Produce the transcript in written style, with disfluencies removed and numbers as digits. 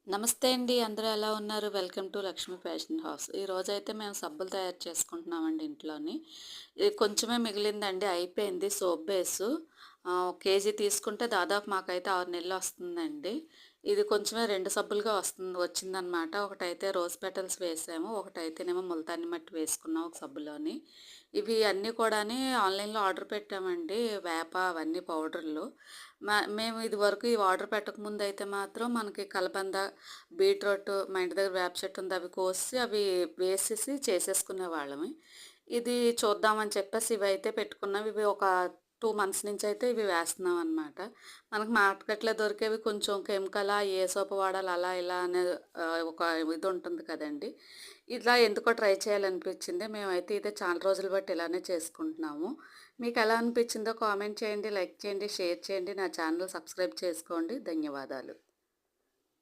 నమస్తే అండి. అందరూ ఎలా ఉన్నారు? Welcome to Lakshmi fashion house. ఈరోజైతే మేము సబ్బులు తయారు చేసుకుంటున్నామండి ఇంట్లోని. ఇది కొంచెమే మిగిలిందండి, అయిపోయింది సోప్ బేసు. ఒక కేజీ తీసుకుంటే దాదాపు మాకైతే 6 నెలలు వస్తుందండి. ఇది కొంచెమే 2 సబ్బులుగా వచ్చిందనమాట. ఒకటైతే రోజ్ పెటల్స్ వేసాము. ఒకటైతేనేమో ముల్తాని మట్టి వేసుకున్నాం ఒక సబ్బులోని. ఇవి అన్నీ కూడాని ఆన్‌లైన్‌లో ఆర్డర్ పెట్టామండి. వేప అవన్నీ పౌడర్‌లు. మేము ఇదివరకు ఇవి ఆర్డర్ పెట్టకముందయితే మాత్రం మనకి కలబంద, బీట్రూట్ మా ఇంటి దగ్గర వేప చెట్టు ఉంది. అవి కోసి అవి వేసేసి చేసేసుకునేవాళ్ళమి. ఇది చూద్దామని చెప్పేసి ఇవైతే పెట్టుకున్నాం. ఇవి ఒక 2 మంత్స్ నుంచయితే ఇవి వేస్తున్నామనమాట. మనకు మార్కెట్‌లో దొరికేవి కొంచెం కెమికలా, ఏ సోపు వాడాలి అలా ఇలా అనే ఒక ఇది ఉంటుంది కదండీ! ఇలా ఎందుకో ట్రై చేయాలనిపించింది. మేమైతే ఇదే చాలా రోజులు బట్టి ఇలానే చేసుకుంటున్నాము. మీకెలా అనిపించిందో కామెంట్ చేయండి, లైక్ చేయండి, షేర్ చేయండి. నా ఛానల్ సబ్స్క్రైబ్ చేసుకోండి. ధన్యవాదాలు.